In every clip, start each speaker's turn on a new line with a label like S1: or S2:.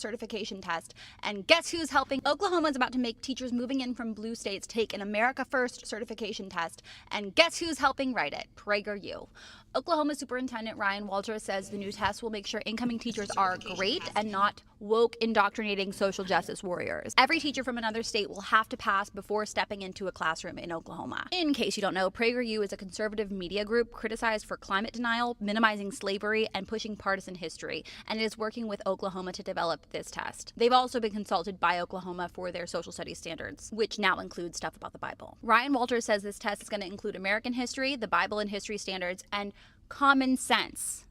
S1: certification test. And guess who's helping? Oklahoma is about to make teachers moving in from blue states take an America First certification test. And guess who's helping write it? PragerU. Oklahoma Superintendent Ryan Walters says the new test will make sure incoming teachers are great and not woke, indoctrinating social justice warriors. Every teacher from another state will have to pass before stepping into a classroom in Oklahoma. In case you don't know, PragerU is a conservative media group criticized for climate denial, minimizing slavery, and pushing partisan history, and it is working with Oklahoma to develop this test. They've also been consulted by Oklahoma for their social studies standards, which now include stuff about the Bible. Ryan Walters says this test is going to include American history, the Bible and history standards, and common sense.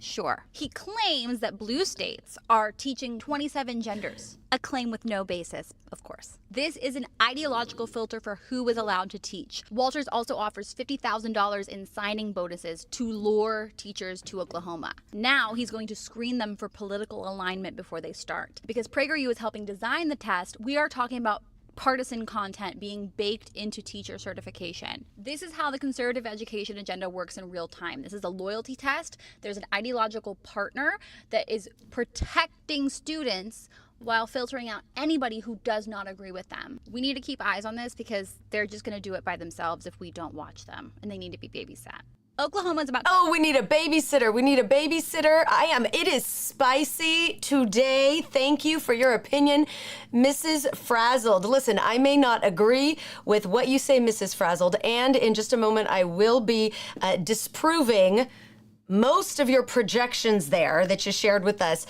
S1: Sure. He claims that blue states are teaching 27 genders. A claim with no basis, of course. This is an ideological filter for who is allowed to teach. Walters also offers $50,000 in signing bonuses to lure teachers to Oklahoma. Now he's going to screen them for political alignment before they start. Because PragerU is helping design the test, we are talking about partisan content being baked into teacher certification. This is how the conservative education agenda works in real time. This is a loyalty test. There's an ideological partner that is protecting students while filtering out anybody who does not agree with them. We need to keep eyes on this because they're just going to do it by themselves if we don't watch them, and they need to be babysat. Oklahoma's about—
S2: Oh, we need a babysitter. We need a babysitter. It is spicy today. Thank you for your opinion, Mrs. Frazzled. Listen, I may not agree with what you say, Mrs. Frazzled, and in just a moment, I will be disproving most of your projections there that you shared with us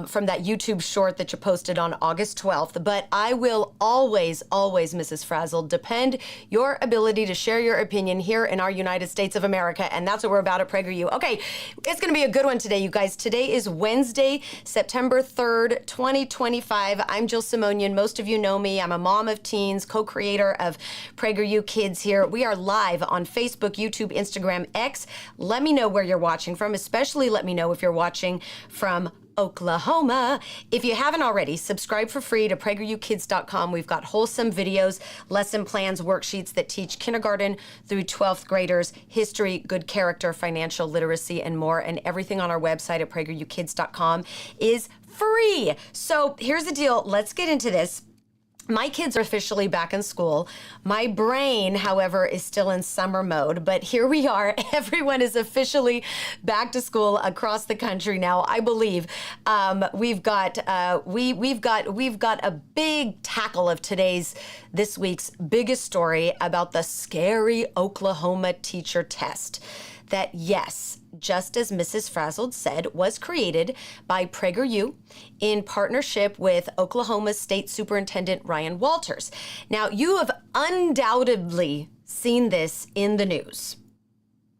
S2: from that YouTube short that you posted on August 12th. But I will always, Mrs. Frazzled, depend your ability to share your opinion here in our United States of America. And that's what we're about at PragerU. Okay, it's going to be a good one today, you guys. Today is Wednesday, September 3rd, 2025. I'm Jill Simonian. Most of you know me. I'm a mom of teens, co-creator of PragerU Kids here. We are live on Facebook, YouTube, Instagram, X. Let me know where you're watching from, especially let me know if you're watching from Oklahoma. If you haven't already, subscribe for free to PragerUkids.com. We've got wholesome videos, lesson plans, worksheets that teach kindergarten through 12th graders, history, good character, financial literacy, and more. And everything on our website at PragerUkids.com is free. So here's the deal. Let's get into this. My kids are officially back in school. My brain, however, is still in summer mode, but here we are. Everyone is officially back to school across the country now. I believe we've got a big tackle of this week's biggest story about the scary Oklahoma teacher test. That, yes, just as Mrs. Frazzled said, was created by PragerU in partnership with Oklahoma State Superintendent Ryan Walters. Now, you have undoubtedly seen this in the news.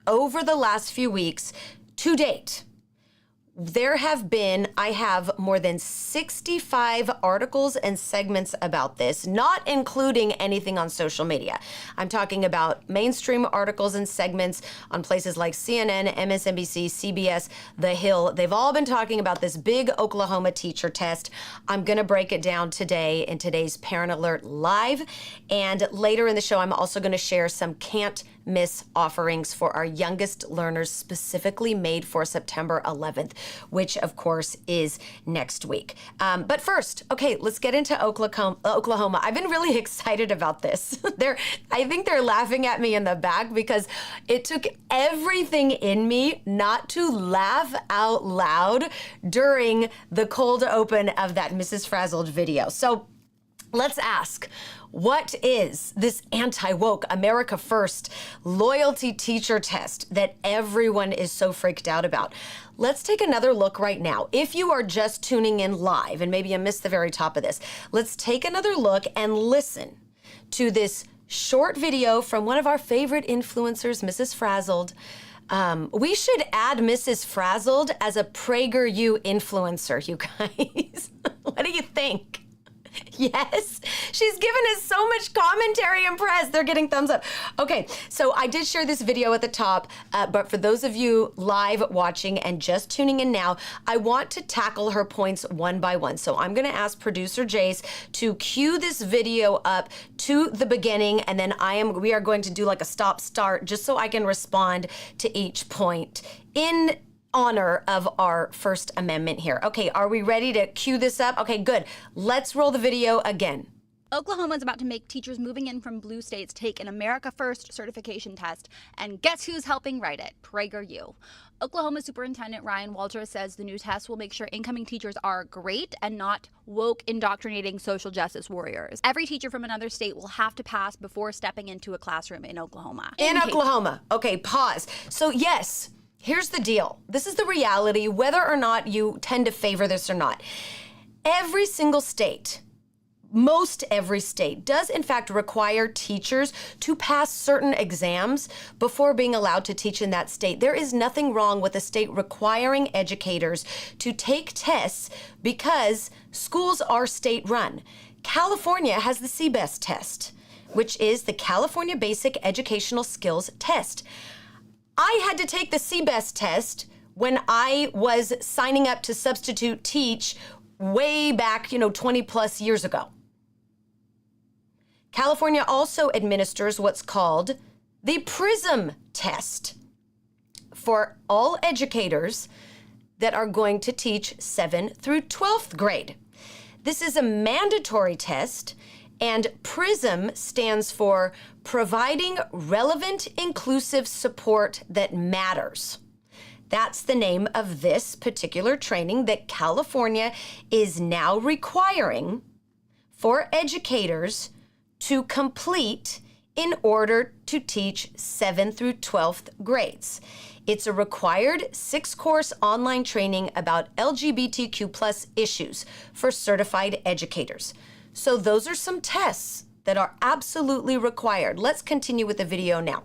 S2: Over the last few weeks, to date, I have more than 65 articles and segments about this, not including anything on social media. I'm talking about mainstream articles and segments on places like CNN, MSNBC, CBS, The Hill. They've all been talking about this big Oklahoma teacher test. I'm going to break it down today in today's Parent Alert Live. And later in the show, I'm also going to share some can't miss offerings for our youngest learners, specifically made for September 11th, which of course is next week. But first, okay, let's get into Oklahoma. I've been really excited about this. I think they're laughing at me in the back because it took everything in me not to laugh out loud during the cold open of that Mrs. Frazzled video. So let's ask, what is this anti-woke, America First loyalty teacher test that everyone is so freaked out about? Let's take another look right now. If you are just tuning in live, and maybe you missed the very top of this, let's take another look and listen to this short video from one of our favorite influencers, Mrs. Frazzled. We should add Mrs. Frazzled as a PragerU influencer, you guys. What do you think? Yes, she's given us so much commentary and press. They're getting thumbs up. Okay, so I did share this video at the top, but for those of you live watching and just tuning in now, I want to tackle her points one by one. So I'm going to ask producer Jace to cue this video up to the beginning, and then we are going to do like a stop start just so I can respond to each point in honor of our First Amendment here. Okay, are we ready to cue this up? Okay, good. Let's roll the video again.
S1: Oklahoma is about to make teachers moving in from blue states take an America First certification test, and guess who's helping write it? PragerU. Oklahoma Superintendent Ryan Walters says the new test will make sure incoming teachers are great and not woke, indoctrinating social justice warriors. Every teacher from another state will have to pass before stepping into a classroom in Oklahoma.
S2: In Oklahoma. Okay, pause. So yes, here's the deal. This is the reality, whether or not you tend to favor this or not. Every single state, most every state does in fact require teachers to pass certain exams before being allowed to teach in that state. There is nothing wrong with a state requiring educators to take tests because schools are state run. California has the CBEST test, which is the California Basic Educational Skills Test. I had to take the CBEST test when I was signing up to substitute teach way back, 20 plus years ago. California also administers what's called the prism test for all educators that are going to teach 7th through 12th grade. This is a mandatory test, and PRISM stands for Providing Relevant Inclusive Support That Matters. That's the name of this particular training that California is now requiring for educators to complete in order to teach 7th through 12th grades. It's a required 6-course online training about LGBTQ plus issues for certified educators. So those are some tests that are absolutely required. Let's continue with the video now.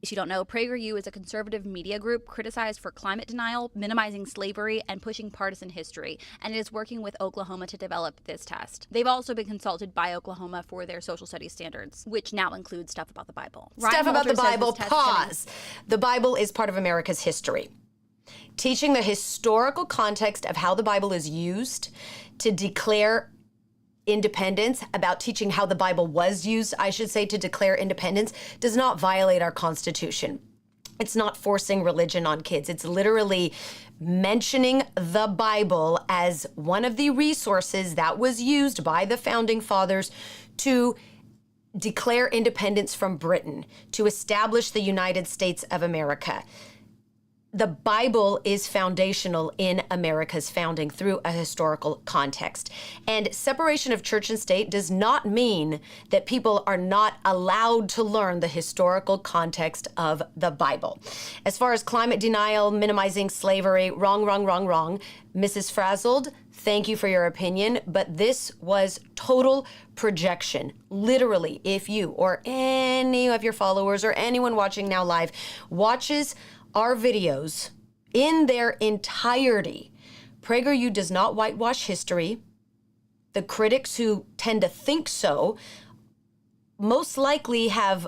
S1: If you don't know, PragerU is a conservative media group criticized for climate denial, minimizing slavery, and pushing partisan history, and it is working with Oklahoma to develop this test. They've also been consulted by Oklahoma for their social studies standards, which now include stuff about the Bible.
S2: Stuff about the Bible, pause. The Bible is part of America's history. Teaching the historical context of how the Bible is used to declare independence, about teaching how the Bible was used, I should say, to declare independence, does not violate our Constitution. It's not forcing religion on kids. It's literally mentioning the Bible as one of the resources that was used by the founding fathers to declare independence from Britain, to establish the United States of America. The Bible is foundational in America's founding through a historical context. And separation of church and state does not mean that people are not allowed to learn the historical context of the Bible. As far as climate denial, minimizing slavery, wrong. Mrs. Frazzled, thank you for your opinion, but this was total projection. Literally, if you or any of your followers or anyone watching now live watches our videos in their entirety, PragerU does not whitewash history. The critics who tend to think so most likely have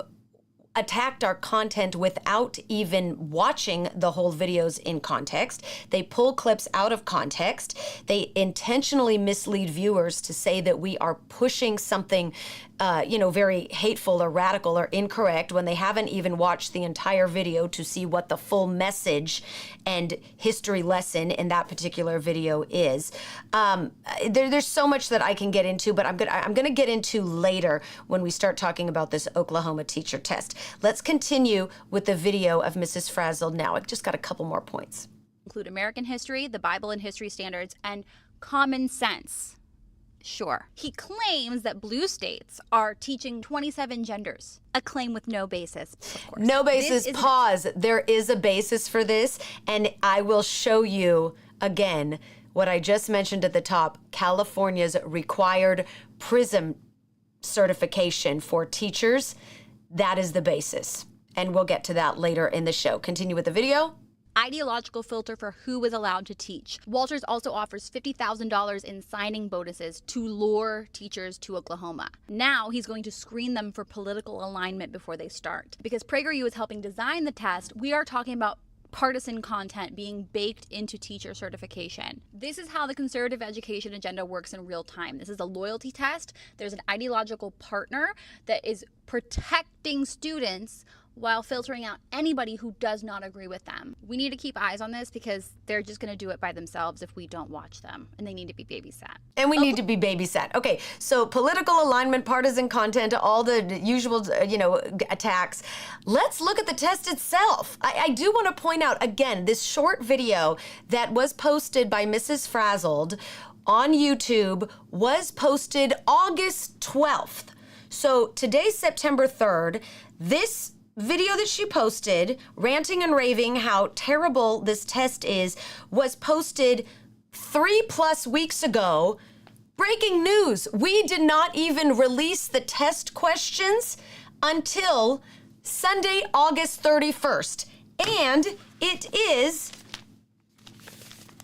S2: attacked our content without even watching the whole videos in context. They pull clips out of context. They intentionally mislead viewers to say that we are pushing something very hateful or radical or incorrect when they haven't even watched the entire video to see what the full message and history lesson in that particular video is. There's so much that I can get into, but I'm gonna get into later when we start talking about this Oklahoma teacher test. Let's continue with the video of Mrs. Frazzled now. I've just got a couple more points.
S1: Include American history, the Bible and history standards, and common sense. Sure. He claims that blue states are teaching 27 genders, a claim with no basis, of course.
S2: No basis, pause. There is a basis for this, and I will show you again what I just mentioned at the top, California's required PRISM certification for teachers. That is the basis, and we'll get to that later in the show. Continue with the video.
S1: Ideological filter for who is allowed to teach. Walters also offers $50,000 in signing bonuses to lure teachers to Oklahoma. Now he's going to screen them for political alignment before they start. Because PragerU is helping design the test, we are talking about partisan content being baked into teacher certification. This is how the conservative education agenda works in real time. This is a loyalty test. There's an ideological partner that is protecting students while filtering out anybody who does not agree with them. We need to keep eyes on this because they're just going to do it by themselves if we don't watch them, and they need to be babysat.
S2: And we need to be babysat. Okay, so political alignment, partisan content, all the usual, attacks. Let's look at the test itself. I do want to point out, again, this short video that was posted by Mrs. Frazzled on YouTube was posted August 12th. So today's September 3rd. This video that she posted, ranting and raving how terrible this test is, was posted 3+ weeks ago. Breaking news, we did not even release the test questions until Sunday, August 31st. And it is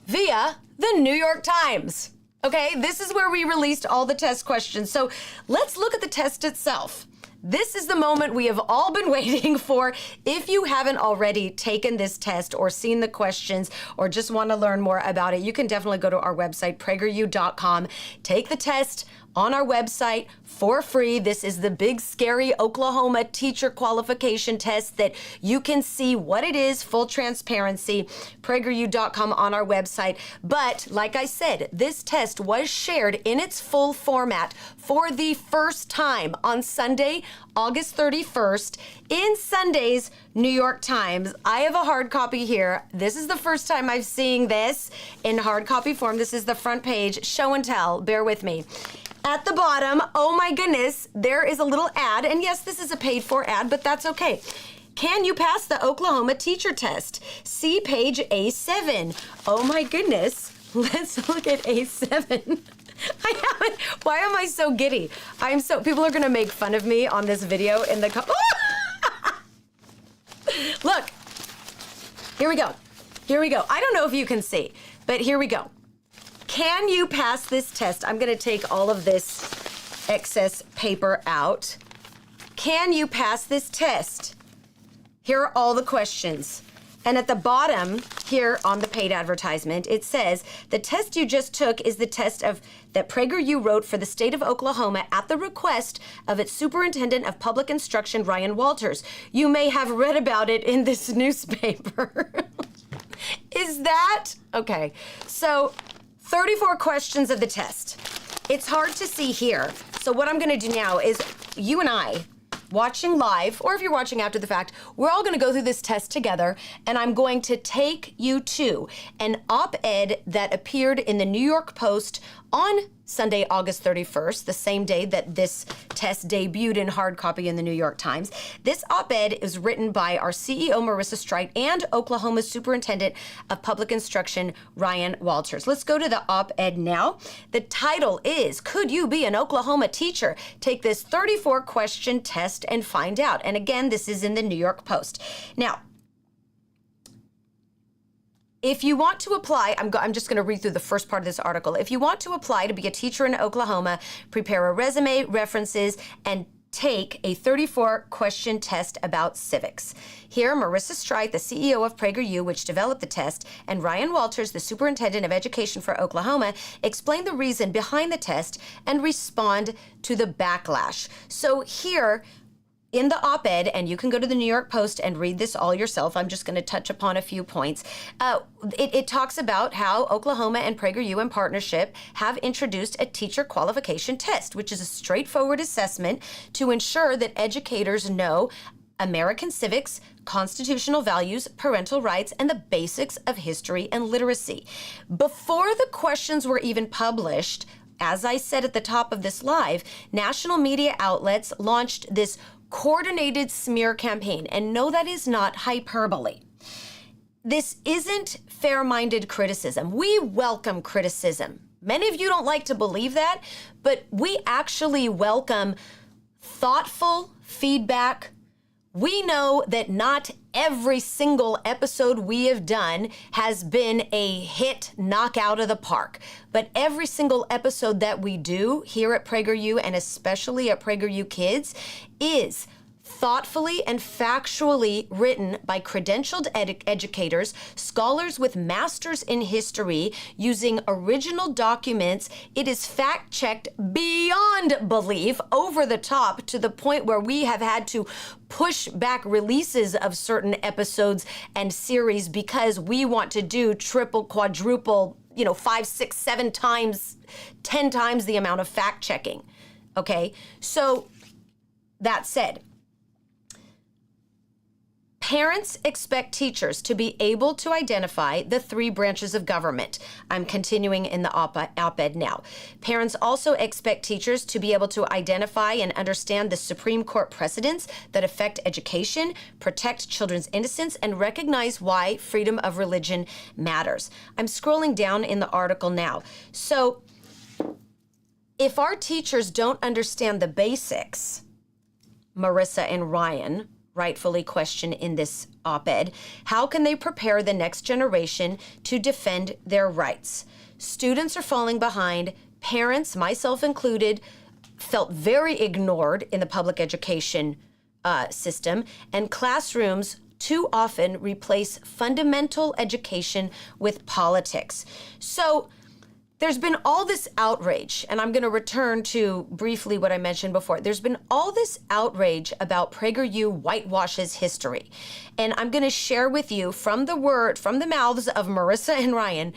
S2: via the New York Times. Okay, this is where we released all the test questions. So let's look at the test itself. This is the moment we have all been waiting for. If you haven't already taken this test or seen the questions or just want to learn more about it, you can definitely go to our website, prageru.com. Take the test on our website for free. This is the big, scary Oklahoma teacher qualification test that you can see what it is, full transparency, prageru.com on our website. But like I said, this test was shared in its full format for the first time on Sunday, August 31st, in Sunday's New York Times. I have a hard copy here. This is the first time I'm seeing this in hard copy form. This is the front page, show and tell. Bear with me. At the bottom, oh my goodness, there is a little ad. And yes, this is a paid for ad, but that's okay. Can you pass the Oklahoma teacher test? See page A7. Oh my goodness. Let's look at A7. Why am I so giddy? People are gonna make fun of me on this video in the Look, here we go. Here we go. I don't know if you can see, but here we go. Can you pass this test? I'm gonna take all of this excess paper out. Can you pass this test? Here are all the questions. And at the bottom here on the paid advertisement, it says, the test you just took is the test that PragerU wrote for the state of Oklahoma at the request of its superintendent of public instruction, Ryan Walters. You may have read about it in this newspaper. Is that? Okay, so 34 questions of the test. It's hard to see here. So what I'm gonna do now is you and I, watching live, or if you're watching after the fact, we're all gonna go through this test together, and I'm going to take you to an op-ed that appeared in the New York Post on Sunday, August 31st, the same day that this test debuted in hard copy in the New York Times. This op-ed is written by our CEO, Marissa Streit, and Oklahoma's Superintendent of Public Instruction, Ryan Walters. Let's go to the op-ed now. The title is, Could You Be an Oklahoma Teacher? Take this 34-question test and find out. And again, this is in the New York Post. Now, if you want to apply, I'm just going to read through the first part of this article. If you want to apply to be a teacher in Oklahoma, prepare a resume, references, and take a 34-question test about civics. Here, Marissa Streit, the CEO of PragerU, which developed the test, and Ryan Walters, the Superintendent of Education for Oklahoma, explain the reason behind the test and respond to the backlash. So here, in the op-ed, and you can go to the New York Post and read this all yourself. I'm just going to touch upon a few points. It talks about how Oklahoma and PragerU in partnership have introduced a teacher qualification test, which is a straightforward assessment to ensure that educators know American civics, constitutional values, parental rights, and the basics of history and literacy. Before the questions were even published, as I said at the top of this live, national media outlets launched this coordinated smear campaign. And no, that is not hyperbole. This isn't fair-minded criticism. We welcome criticism. Many of you don't like to believe that, but we actually welcome thoughtful feedback. We know that not every single episode we have done has been a hit knockout of the park, but every single episode that we do here at PragerU, and especially at PragerU Kids, is thoughtfully and factually written by credentialed educators, scholars with masters in history, using original documents. It is fact-checked beyond belief, over the top, to the point where we have had to push back releases of certain episodes and series because we want to do triple, quadruple, 5, 6, 7 times, 10 times the amount of fact-checking. Okay? So, that said, parents expect teachers to be able to identify the 3 branches of government. I'm continuing in the op-ed now. Parents also expect teachers to be able to identify and understand the Supreme Court precedents that affect education, protect children's innocence, and recognize why freedom of religion matters. I'm scrolling down in the article now. So, if our teachers don't understand the basics, Marissa and Ryan rightfully question in this op-ed, how can they prepare the next generation to defend their rights? Students are falling behind. Parents, myself included, felt very ignored in the public education system, and classrooms too often replace fundamental education with politics. So, there's been all this outrage, and I'm going to return to briefly what I mentioned before. There's been all this outrage about PragerU whitewashes history. And I'm going to share with you from the mouths of Marissa and Ryan,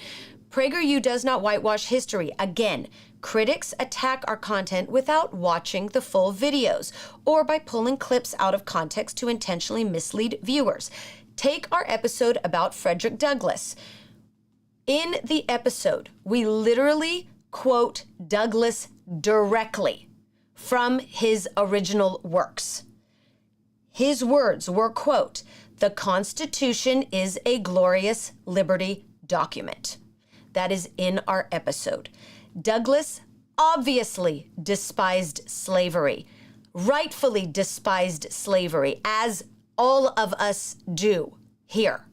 S2: PragerU does not whitewash history. Again, critics attack our content without watching the full videos or by pulling clips out of context to intentionally mislead viewers. Take our episode about Frederick Douglass. In the episode, we literally quote Douglass directly from his original works. His words were, quote, "The Constitution is a glorious liberty document." That is in our episode. Douglass obviously despised slavery, rightfully despised slavery, as all of us do here.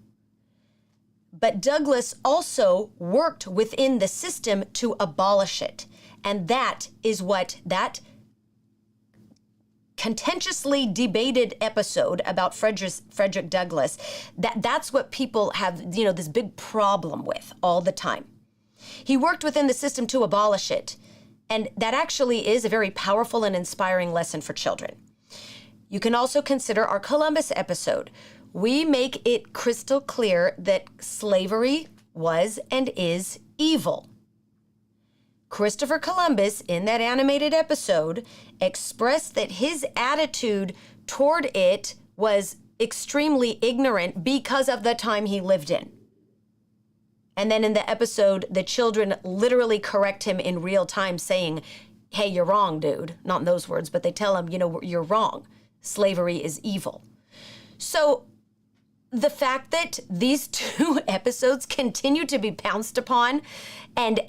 S2: But Douglass also worked within the system to abolish it. And that is what that contentiously debated episode about Frederick Douglass, that's what people have, this big problem with all the time. He worked within the system to abolish it. And that actually is a very powerful and inspiring lesson for children. You can also consider our Columbus episode. We make it crystal clear that slavery was and is evil. Christopher Columbus, in that animated episode, expressed that his attitude toward it was extremely ignorant because of the time he lived in. And then in the episode, the children literally correct him in real time, saying, "Hey, you're wrong, dude." Not in those words, but they tell him, "You're wrong. Slavery is evil." So, the fact that these 2 episodes continue to be pounced upon and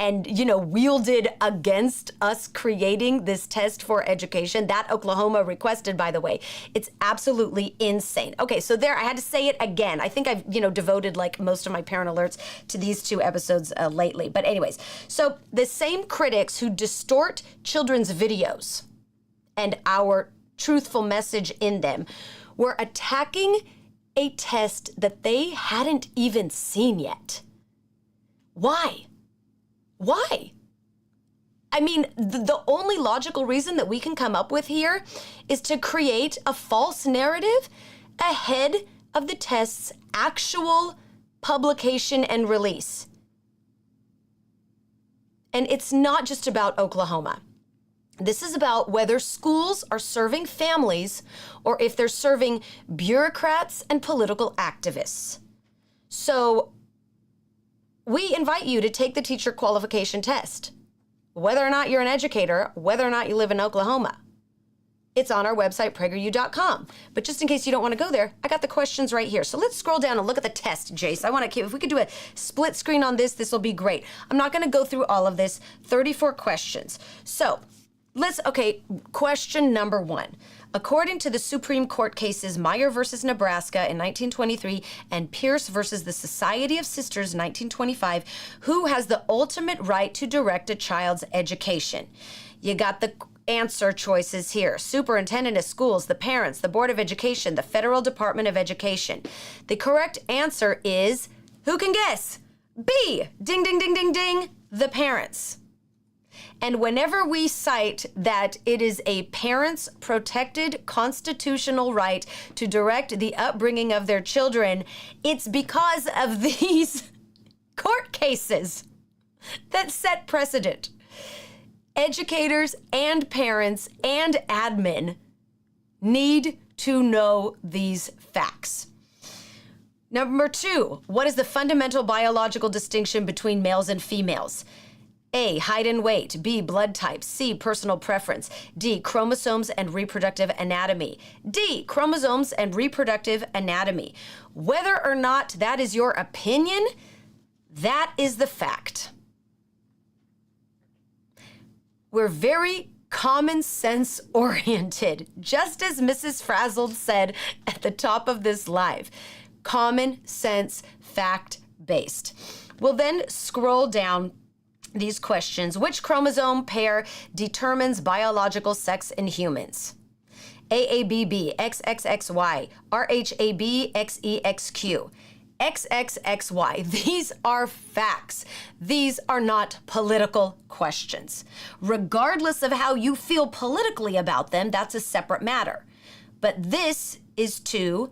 S2: wielded against us creating this test for education, that Oklahoma requested, by the way, it's absolutely insane. Okay, so there, I had to say it again. I think I've, devoted like most of my parent alerts to these 2 episodes lately. But anyways, so the same critics who distort children's videos and our truthful message in them were attacking a test that they hadn't even seen yet. Why? Why? I mean, the only logical reason that we can come up with here is to create a false narrative ahead of the test's actual publication and release. And it's not just about Oklahoma. This is about whether schools are serving families or if they're serving bureaucrats and political activists. So we invite you to take the teacher qualification test, whether or not you're an educator, whether or not you live in Oklahoma. It's on our website, prageru.com. But just in case you don't want to go there, I got the questions right here. So let's scroll down and look at the test, Jace. I want to keep, if we could do a split screen on this, this will be great. I'm not going to go through all of this, 34 questions. So question number 1. According to the Supreme Court cases Meyer versus Nebraska in 1923 and Pierce versus the Society of Sisters 1925, who has the ultimate right to direct a child's education? You got the answer choices here. Superintendent of schools, the parents, the Board of Education, the Federal Department of Education. The correct answer is, who can guess? B, ding, ding, ding, ding, ding, the parents. And whenever we cite that it is a parent's protected constitutional right to direct the upbringing of their children, it's because of these court cases that set precedent. Educators and parents and admin need to know these facts. Number 2, what is the fundamental biological distinction between males and females? A, height and weight. B, blood type. C, personal preference. D, chromosomes and reproductive anatomy. D, chromosomes and reproductive anatomy. Whether or not that is your opinion, that is the fact. We're very common sense oriented, just as Mrs. Frazzled said at the top of this live. Common sense, fact-based. We'll then scroll down these questions. Which chromosome pair determines biological sex in humans? AABB, XXXY, RHAB, XEXQ. XXXY. These are facts. These are not political questions. Regardless of how you feel politically about them, that's a separate matter. But this is to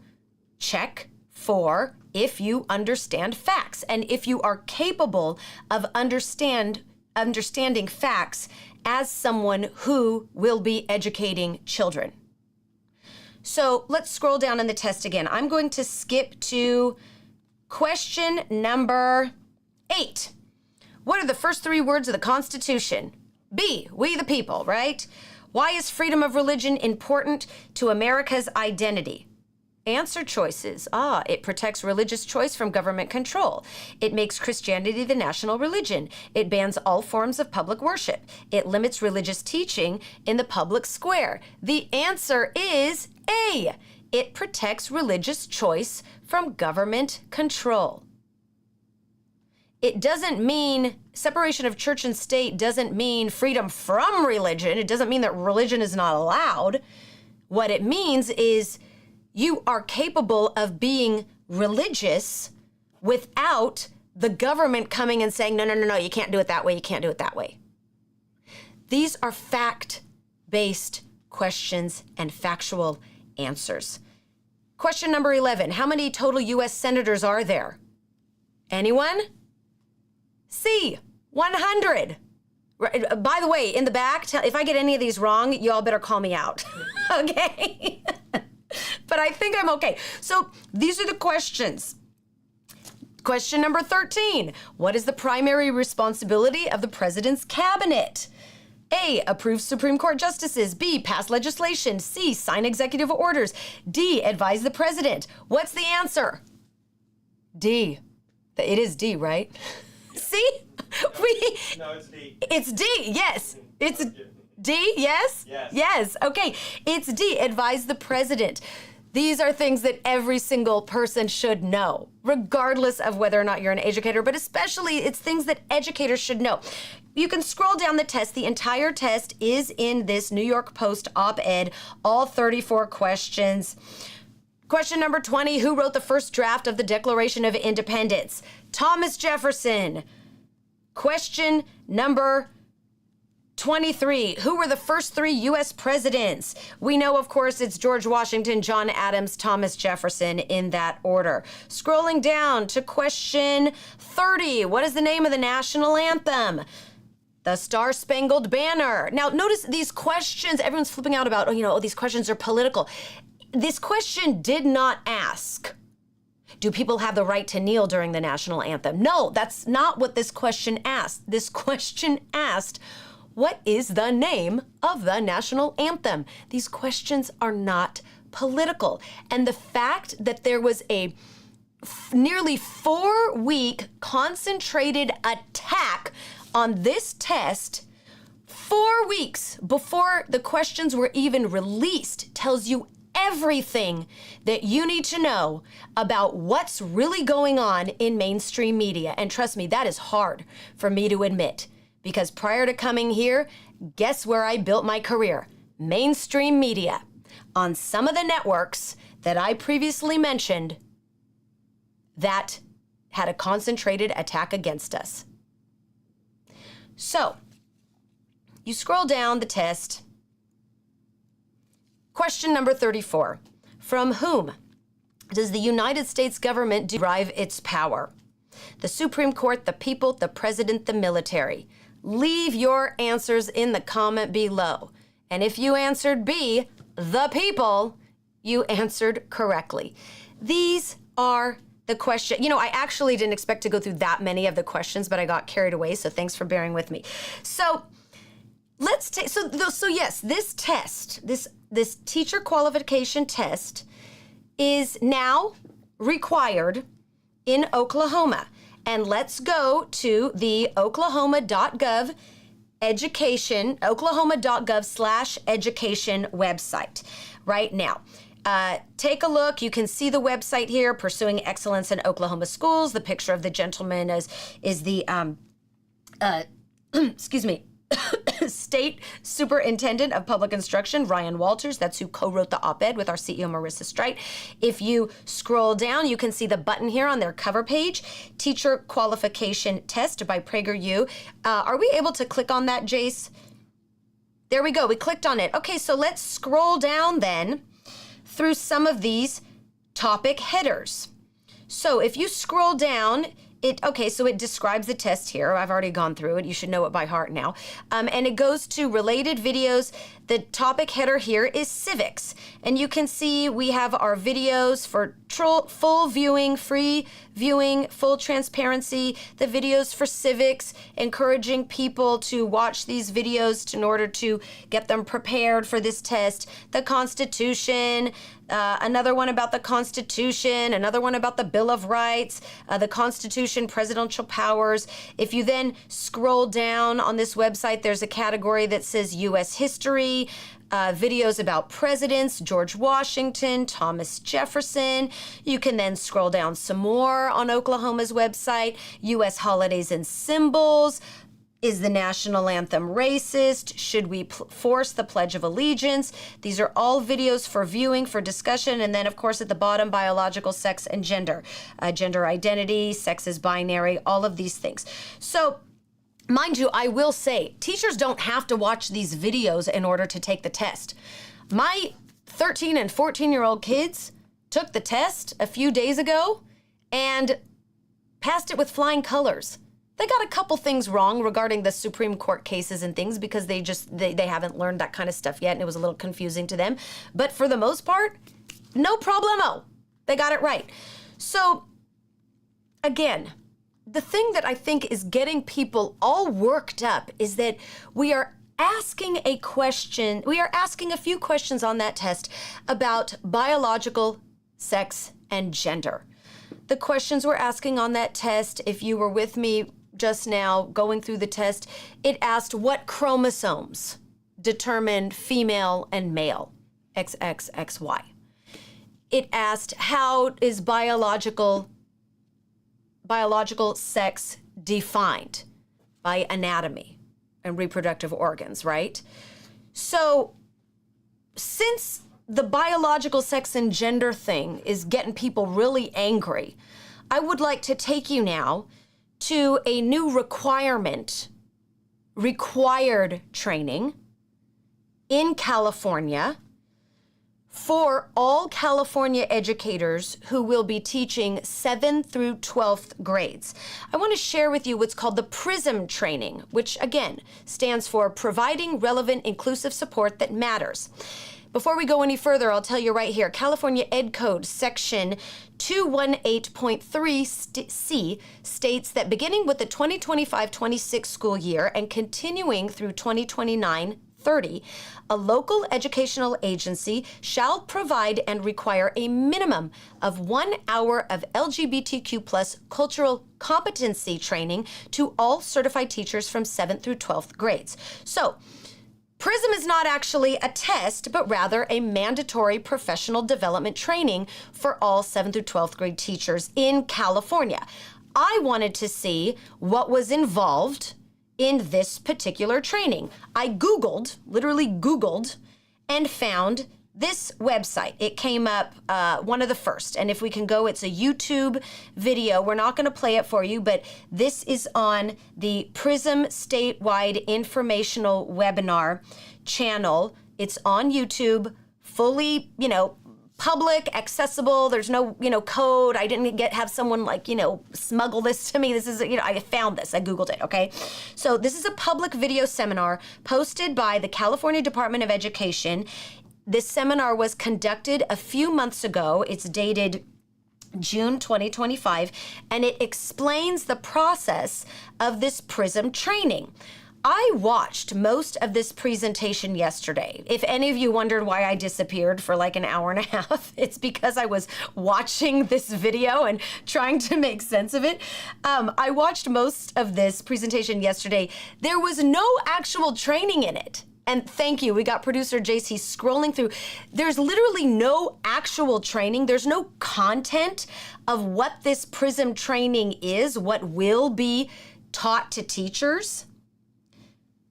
S2: check for if you understand facts and if you are capable of understanding facts as someone who will be educating children. So let's scroll down in the test again. I'm going to skip to question number 8. What are the first 3 words of the Constitution? B, we the people, right? Why is freedom of religion important to America's identity? Answer choices. It protects religious choice from government control. It makes Christianity the national religion. It bans all forms of public worship. It limits religious teaching in the public square. The answer is A. It protects religious choice from government control. It doesn't mean separation of church and state doesn't mean freedom from religion. It doesn't mean that religion is not allowed. What it means is you are capable of being religious without the government coming and saying, no, you can't do it that way, you can't do it that way. These are fact-based questions and factual answers. Question number 11, how many total U.S. senators are there? Anyone? C, 100. By the way, in the back, if I get any of these wrong, y'all better call me out, okay? But I think I'm okay. So these are the questions. Question number 13. What is the primary responsibility of the president's cabinet? A, approve Supreme Court justices. B, pass legislation. C, sign executive orders. D, advise the president. What's the answer? D. It is D, right? See?
S3: No, it's D.
S2: It's D, yes. It's D, yes?
S3: Yes.
S2: Yes, okay. It's D, advise the president. These are things that every single person should know, regardless of whether or not you're an educator, but especially it's things that educators should know. You can scroll down the test. The entire test is in this New York Post op-ed, all 34 questions. Question number 20, who wrote the first draft of the Declaration of Independence? Thomas Jefferson. Question number 23, who were the first 3 U.S. presidents? We know, of course, it's George Washington, John Adams, Thomas Jefferson in that order. Scrolling down to question 30, what is the name of the national anthem? The Star-Spangled Banner. Now, notice these questions, everyone's flipping out about, these questions are political. This question did not ask, do people have the right to kneel during the national anthem? No, that's not what this question asked. This question asked, what is the name of the national anthem? These questions are not political. And the fact that there was a nearly 4-week concentrated attack on this test 4 weeks before the questions were even released tells you everything that you need to know about what's really going on in mainstream media. And trust me, that is hard for me to admit. Because prior to coming here, guess where I built my career? Mainstream media. On some of the networks that I previously mentioned that had a concentrated attack against us. So, you scroll down the test. Question number 34. From whom does the United States government derive its power? The Supreme Court, the people, the president, the military. Leave your answers in the comment below. And if you answered B, the people, you answered correctly. These are the question. You know, I actually didn't expect to go through that many of the questions, but I got carried away, so thanks for bearing with me. So let's take, so yes, this test, this teacher qualification test is now required in Oklahoma. And let's go to the oklahoma.gov education, oklahoma.gov/education website right now. Take a look. You can see the website here, Pursuing Excellence in Oklahoma Schools. The picture of the gentleman is the, excuse me, State Superintendent of Public Instruction, Ryan Walters. That's who co-wrote the op-ed with our CEO, Marissa Streit. If you scroll down, you can see the button here on their cover page, Teacher Qualification Test by PragerU. Are we able to click on that, Jace? There we go. We clicked on it. Okay, so let's scroll down then through some of these topic headers. So if you scroll down, it describes the test here. I've already gone through it. You should know it by heart now. And it goes to related videos. The topic header here is civics. And you can see we have our videos for full viewing, free viewing, full transparency, the videos for civics, encouraging people to watch these videos in order to get them prepared for this test, the Constitution, another one about the Constitution, another one about the Bill of Rights, the Constitution, presidential powers. If you then scroll down on this website, there's a category that says U.S. history, videos about presidents, George Washington, Thomas Jefferson. You can then scroll down some more on Oklahoma's website, U.S. holidays and symbols. Is the national anthem racist? Should we force the Pledge of Allegiance? These are all videos for viewing, for discussion. And then, of course, at the bottom, biological sex and gender, gender identity, sex is binary, all of these things. So, mind you, I will say, teachers don't have to watch these videos in order to take the test. My 13 and 14-year-old kids took the test a few days ago and passed it with flying colors. They got a couple things wrong regarding the Supreme Court cases and things because they haven't learned that kind of stuff yet and it was a little confusing to them. But for the most part, no problemo. They got it right. So again, the thing that I think is getting people all worked up is that we are asking a few questions on that test about biological sex and gender. The questions we're asking on that test, if you were with me just now going through the test, it asked what chromosomes determine female and male, XXXY. It asked how is biological sex defined by anatomy and reproductive organs, right? So since the biological sex and gender thing is getting people really angry, I would like to take you now to a new required training in California for all California educators who will be teaching 7th through 12th grades. I want to share with you what's called the PRISM training, which again stands for Providing Relevant Inclusive Support That Matters. Before we go any further, I'll tell you right here, California Ed Code section 218.3C states that beginning with the 2025-26 school year and continuing through 2029-30, a local educational agency shall provide and require a minimum of 1 hour of LGBTQ plus cultural competency training to all certified teachers from 7th through 12th grades. So, PRISM is not actually a test, but rather a mandatory professional development training for all 7th through 12th grade teachers in California. I wanted to see what was involved in this particular training. I Googled, literally Googled, and found this website. It came up one of the first. And if we can go, it's a YouTube video. We're not going to play it for you, but this is on the Prism Statewide Informational Webinar channel. It's on YouTube, fully, public, accessible. There's no, code. I didn't have someone smuggle this to me. This is, I found this. I Googled it, okay? So this is a public video seminar posted by the California Department of Education. This seminar was conducted a few months ago. It's dated June 2025, and it explains the process of this PRISM training. I watched most of this presentation yesterday. If any of you wondered why I disappeared for like an hour and a half, it's because I was watching this video and trying to make sense of it. I watched most of this presentation yesterday. There was no actual training in it. And thank you, we got producer Jace, he's scrolling through. There's literally no actual training. There's no content of what this PRISM training is, what will be taught to teachers.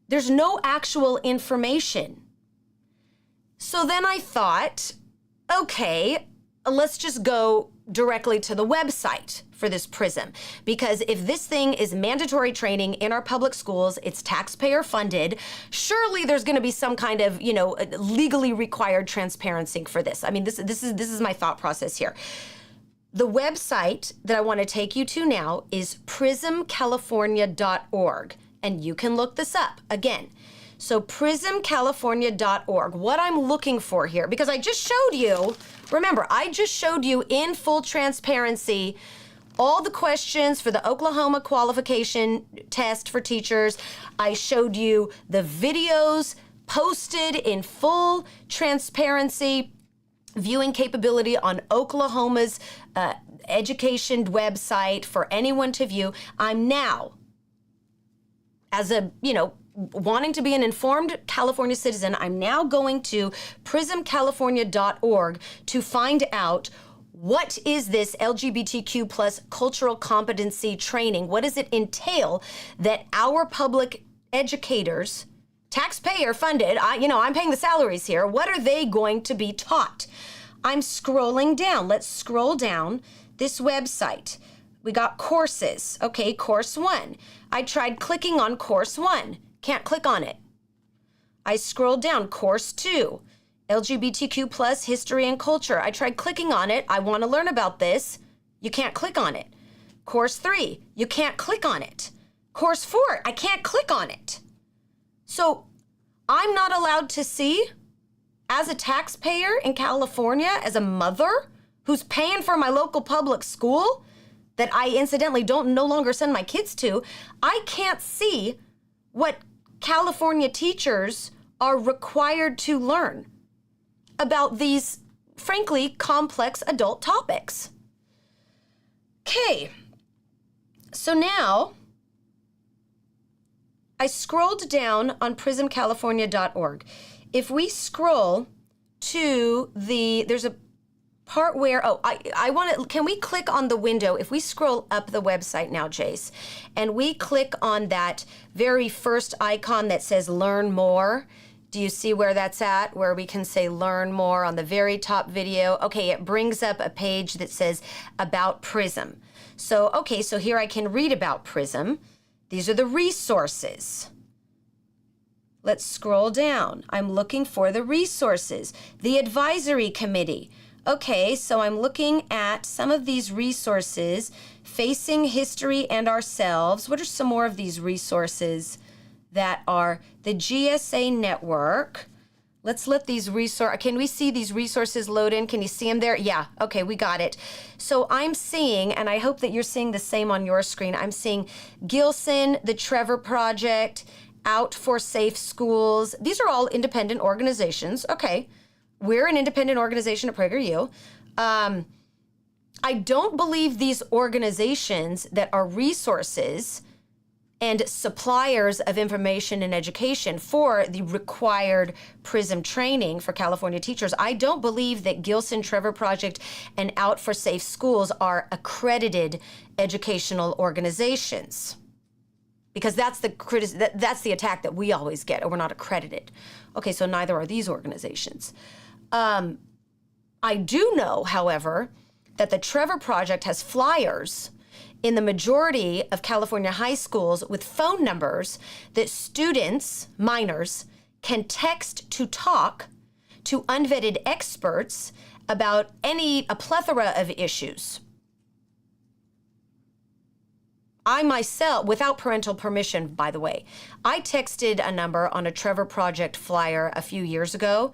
S2: There's no actual information. So then I thought, okay, let's just go directly to the website for this PRISM. Because if this thing is mandatory training in our public schools, it's taxpayer funded, surely there's gonna be some kind of, legally required transparency for this. I mean, this is my thought process here. The website that I wanna take you to now is prismcalifornia.org. And you can look this up again. So prismcalifornia.org. What I'm looking for here, because I just showed you, remember, I just showed you in full transparency all the questions for the Oklahoma qualification test for teachers. I showed you the videos posted in full transparency, viewing capability on Oklahoma's education website for anyone to view. I'm now, as a, wanting to be an informed California citizen, I'm now going to prismcalifornia.org to find out what is this LGBTQ plus cultural competency training? What does it entail that our public educators, taxpayer funded, I'm paying the salaries here, what are they going to be taught? I'm scrolling down. Let's scroll down this website. We got courses. Okay, course 1. I tried clicking on course 1. Can't click on it. I scrolled down, course 2, LGBTQ plus history and culture. I tried clicking on it. I want to learn about this. You can't click on it. Course 3, you can't click on it. Course 4, I can't click on it. So I'm not allowed to see, as a taxpayer in California, as a mother who's paying for my local public school, that I incidentally don't no longer send my kids to, I can't see what California teachers are required to learn about these, frankly, complex adult topics. Okay, so now I scrolled down on prismcalifornia.org. If we scroll to there's a part where, can we click on the window? If we scroll up the website now, Jace, and we click on that very first icon that says learn more, do you see where that's at? Where we can say learn more on the very top video. Okay, it brings up a page that says about PRISM. So, okay, so here I can read about PRISM. These are the resources. Let's scroll down. I'm looking for the resources. The advisory committee. Okay, so I'm looking at some of these resources, Facing History and Ourselves. What are some more of these resources that are the GSA network? Let's let these can we see these resources load in? Can you see them there? Yeah, okay, we got it. So I'm seeing, and I hope that you're seeing the same on your screen, I'm seeing Gilson, the Trevor Project, Out for Safe Schools. These are all independent organizations. Okay. We're an independent organization at PragerU. I don't believe these organizations that are resources and suppliers of information and education for the required PRISM training for California teachers, I don't believe that Gilson, Trevor Project, and Out for Safe Schools are accredited educational organizations. because that's the attack that we always get. Oh, we're not accredited. Okay, so neither are these organizations. I do know, however, that the Trevor Project has flyers in the majority of California high schools with phone numbers that students, minors, can text to talk to unvetted experts about a plethora of issues. I myself, without parental permission, by the way, I texted a number on a Trevor Project flyer a few years ago.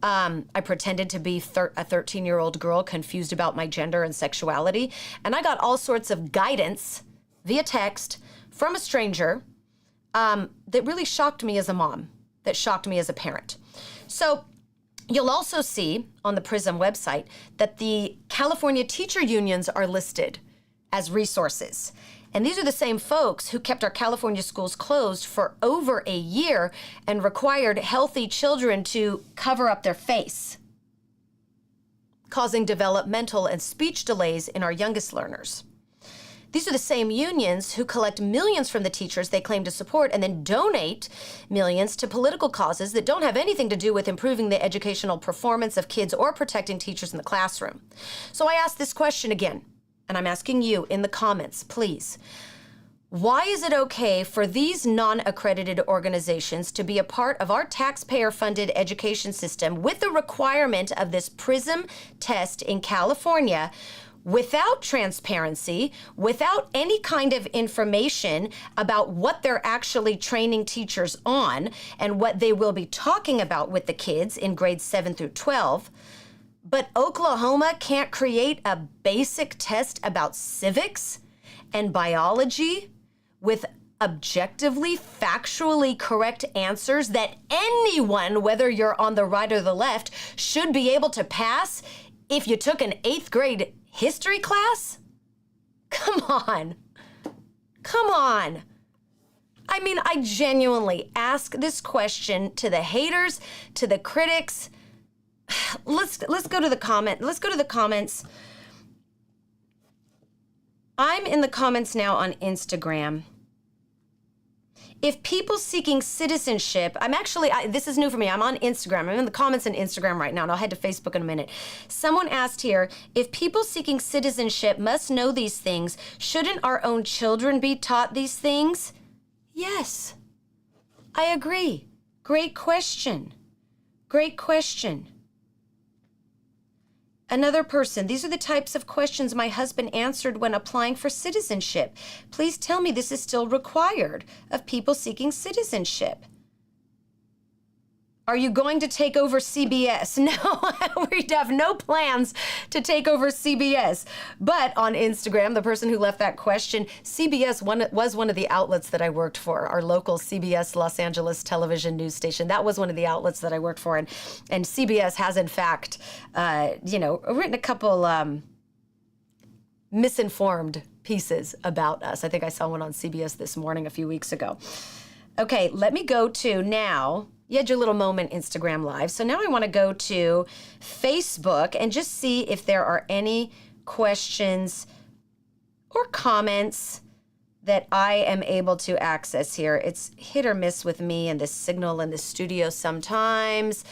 S2: I pretended to be a 13-year-old girl confused about my gender and sexuality, and I got all sorts of guidance via text from a stranger that really shocked me as a mom, that shocked me as a parent. So you'll also see on the Prism website that the California teacher unions are listed as resources. And these are the same folks who kept our California schools closed for over a year and required healthy children to cover up their face, causing developmental and speech delays in our youngest learners. These are the same unions who collect millions from the teachers they claim to support and then donate millions to political causes that don't have anything to do with improving the educational performance of kids or protecting teachers in the classroom. So I ask this question again, and I'm asking you in the comments, please. Why is it okay for these non-accredited organizations to be a part of our taxpayer-funded education system with the requirement of this PRISM test in California without transparency, without any kind of information about what they're actually training teachers on and what they will be talking about with the kids in grades 7 through 12? But Oklahoma can't create a basic test about civics and biology with objectively, factually correct answers that anyone, whether you're on the right or the left, should be able to pass if you took an 8th grade history class? Come on. Come on. I mean, I genuinely ask this question to the haters, to the critics. Let's go to the comment. Let's go to the comments. I'm in the comments now on Instagram. If people seeking citizenship, this is new for me. I'm on Instagram. I'm in the comments on Instagram right now, and I'll head to Facebook in a minute. Someone asked here, if people seeking citizenship must know these things, shouldn't our own children be taught these things? Yes, I agree. Great question. Great question. Another person, these are the types of questions my husband answered when applying for citizenship. Please tell me this is still required of people seeking citizenship. Are you going to take over CBS? No, we have no plans to take over CBS. But on Instagram, the person who left that question, CBS was one of the outlets that I worked for, our local CBS Los Angeles television news station. That was one of the outlets that I worked for. And CBS has, in fact, written a couple misinformed pieces about us. I think I saw one on CBS this morning a few weeks ago. Okay, let me go to now. You had your little moment Instagram Live. So now I want to go to Facebook and just see if there are any questions or comments that I am able to access here. It's hit or miss with me and the signal in the studio sometimes.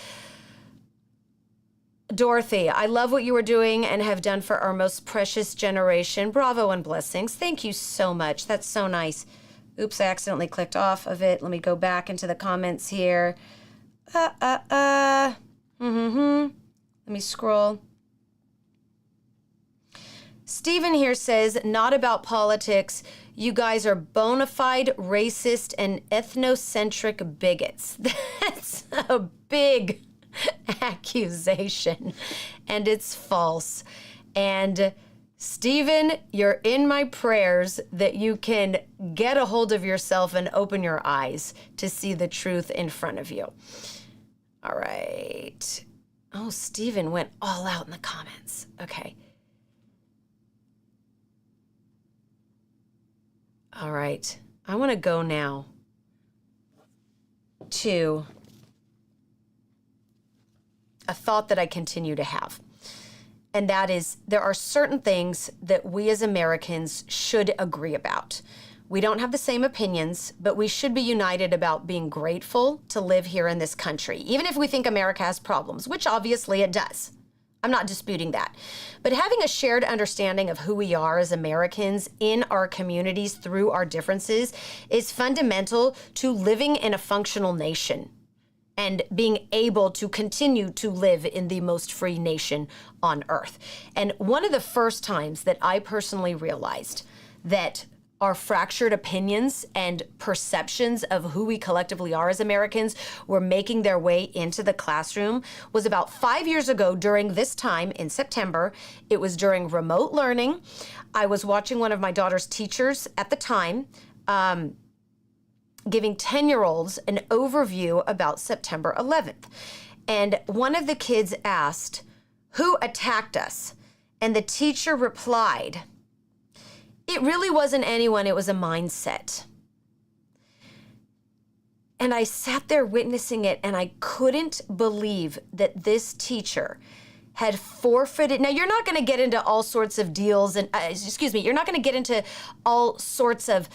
S2: Dorothy, I love what you are doing and have done for our most precious generation. Bravo and blessings. Thank you so much. That's so nice. Oops, I accidentally clicked off of it. Let me go back into the comments here. Let me scroll. Stephen here says, not about politics. You guys are bona fide racist and ethnocentric bigots. That's a big accusation, and it's false. And Stephen, you're in my prayers that you can get a hold of yourself and open your eyes to see the truth in front of you. All right. Oh, Stephen went all out in the comments. Okay. All right. I want to go now to a thought that I continue to have. And that is, there are certain things that we as Americans should agree about. We don't have the same opinions, but we should be united about being grateful to live here in this country, even if we think America has problems, which obviously it does. I'm not disputing that. But having a shared understanding of who we are as Americans in our communities through our differences is fundamental to living in a functional nation and being able to continue to live in the most free nation on earth. And one of the first times that I personally realized that our fractured opinions and perceptions of who we collectively are as Americans were making their way into the classroom was about 5 years ago during this time in September. It was during remote learning. I was watching one of my daughter's teachers at the time giving 10-year-olds an overview about September 11th. And one of the kids asked, "Who attacked us?" And the teacher replied, "It really wasn't anyone, it was a mindset." And I sat there witnessing it, and I couldn't believe that this teacher had forfeited. Now, you're not going to get into all sorts of deals and, you're not going to get into all sorts of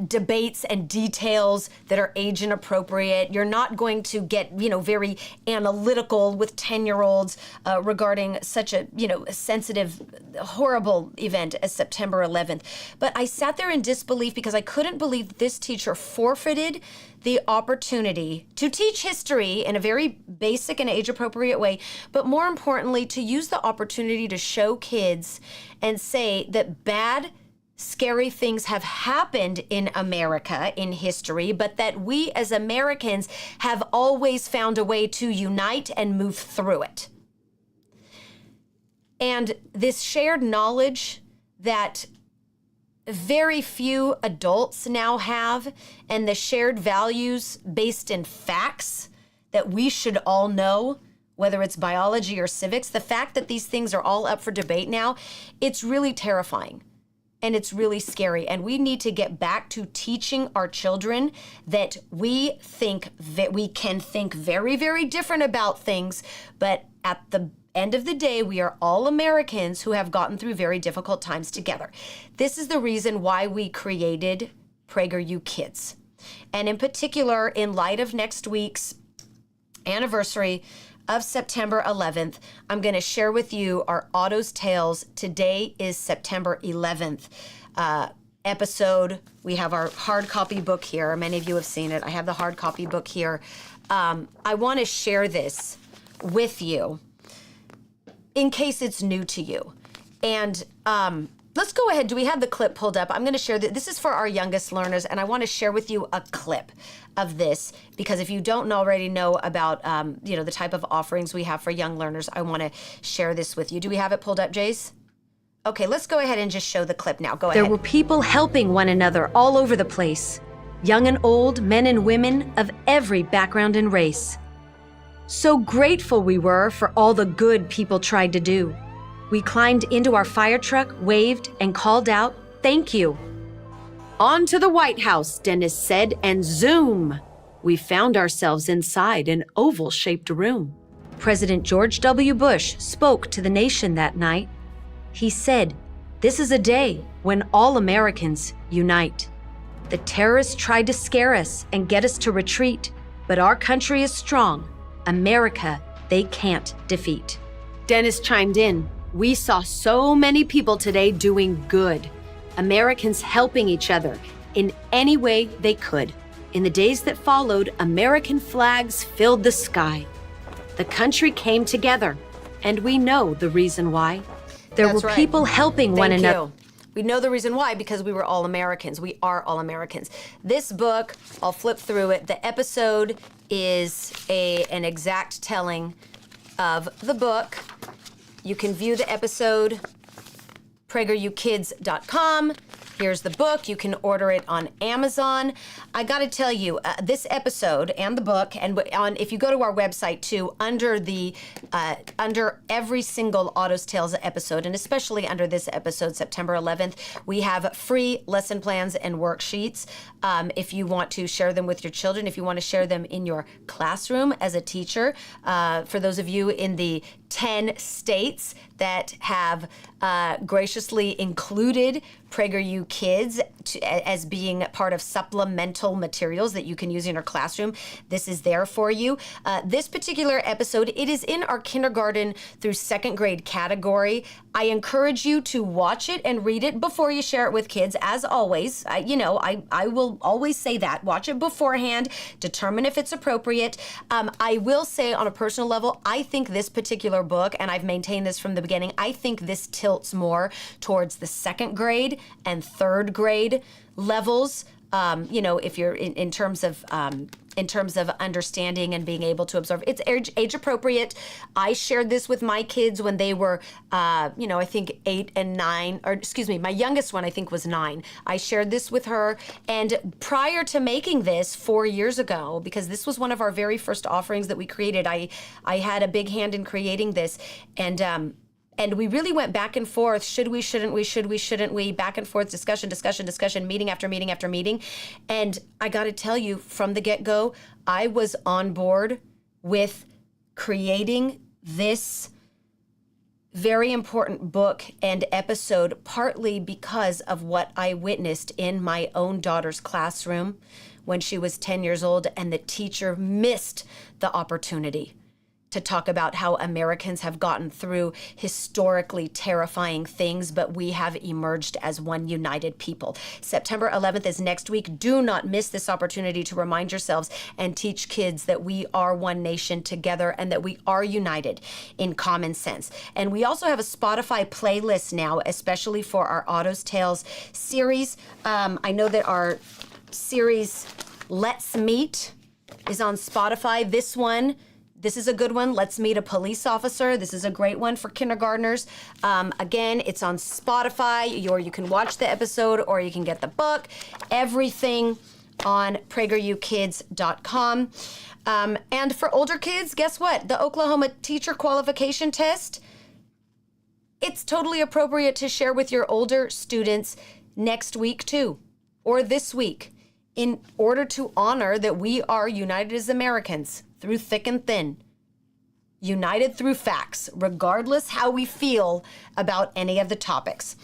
S2: debates and details that are age inappropriate. You're not going to get, very analytical with 10-year-olds regarding such a, sensitive, horrible event as September 11th. But I sat there in disbelief because I couldn't believe that this teacher forfeited the opportunity to teach history in a very basic and age-appropriate way, but more importantly, to use the opportunity to show kids and say that bad, scary things have happened in America in history, but that we as Americans have always found a way to unite and move through it. And this shared knowledge that very few adults now have, and the shared values based in facts that we should all know, whether it's biology or civics, the fact that these things are all up for debate now, it's really terrifying. And it's really scary. And we need to get back to teaching our children that we can think very, very different about things. But at the end of the day, we are all Americans who have gotten through very difficult times together. This is the reason why we created PragerU Kids. And in particular, in light of next week's anniversary of September 11th, I'm going to share with you our Otto's Tales. Today is September 11th episode. We have our hard copy book here. Many of you have seen it. I have the hard copy book here. I want to share this with you in case it's new to you. And let's go ahead. Do we have the clip pulled up? I'm going to share this is for our youngest learners, and I want to share with you a clip of this, because if you don't already know about the type of offerings we have for young learners, I want to share this with you. Do we have it pulled up, Jace? Okay, let's go ahead and just show the clip now. Go ahead.
S4: There were people helping one another all over the place, young and old, men and women of every background and race. So grateful we were for all the good people tried to do. We climbed into our fire truck, waved, and called out, "Thank you." "On to the White House," Dennis said, and zoom! We found ourselves inside an oval-shaped room. President George W. Bush spoke to the nation that night. He said, "This is a day when all Americans unite. The terrorists tried to scare us and get us to retreat, but our country is strong. America, they can't defeat." Dennis chimed in. "We saw so many people today doing good. Americans helping each other in any way they could. In the days that followed, American flags filled the sky. The country came together, and we know the reason why. There
S2: That's
S4: were
S2: right.
S4: people helping one
S2: Thank
S4: another.
S2: you. We know the reason why, because we were all Americans. We are all Americans. This book, I'll flip through it. The episode is an exact telling of the book. You can view the episode, PragerUKids.com. Here's the book. You can order it on Amazon. I got to tell you, this episode and the book, and if you go to our website too, under every single Otto's Tales episode, and especially under this episode, September 11th, we have free lesson plans and worksheets. If you want to share them with your children, if you want to share them in your classroom as a teacher, for those of you in the 10 states that have graciously included PragerU Kids as being part of supplemental materials that you can use in your classroom. This is there for you. This particular episode, it is in our kindergarten through second grade category. I encourage you to watch it and read it before you share it with kids, as always. I will always say that. Watch it beforehand, determine if it's appropriate. I will say on a personal level, I think this particular book, and I've maintained this from the beginning, I think this tilts more towards the second grade and third grade levels. If you're in terms of understanding and being able to absorb, it's age appropriate. I shared this with my kids when they were, I think 8 and 9, or excuse me, my youngest one I think was 9. I shared this with her, and prior to making this 4 years ago, because this was one of our very first offerings that we created, I had a big hand in creating this, and we really went back and forth. Should we, shouldn't we, back and forth, discussion, meeting after meeting after meeting. And I got to tell you, from the get-go, I was on board with creating this very important book and episode, partly because of what I witnessed in my own daughter's classroom when she was 10 years old, and the teacher missed the opportunity to talk about how Americans have gotten through historically terrifying things, but we have emerged as one united people. September 11th is next week. Do not miss this opportunity to remind yourselves and teach kids that we are one nation together and that we are united in common sense. And we also have a Spotify playlist now, especially for our Otto's Tales series. I know that our series Let's Meet is on Spotify. This is a good one. Let's Meet a Police Officer. This is a great one for kindergartners. Again, it's on Spotify, or you can watch the episode, or you can get the book. Everything on PragerUkids.com. And for older kids, guess what? The Oklahoma Teacher Qualification Test, it's totally appropriate to share with your older students next week too, or this week, in order to honor that we are united as Americans through thick and thin, united through facts, regardless how we feel about any of the topics.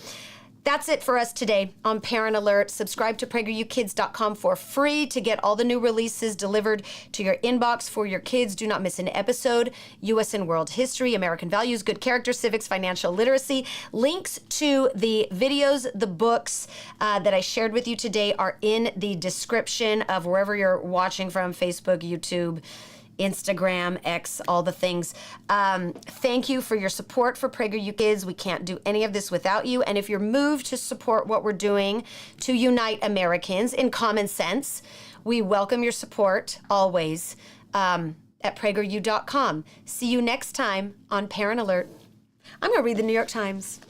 S2: That's it for us today on Parent Alert. Subscribe to PragerUkids.com for free to get all the new releases delivered to your inbox for your kids. Do not miss an episode. U.S. and world history, American values, good character, civics, financial literacy. Links to the videos, the books that I shared with you today are in the description of wherever you're watching from, Facebook, YouTube, Instagram, X, all the things. Thank you for your support for PragerU Kids. We can't do any of this without you. And if you're moved to support what we're doing to unite Americans in common sense, we welcome your support always at PragerU.com. See you next time on Parent Alert. I'm going to read the New York Times.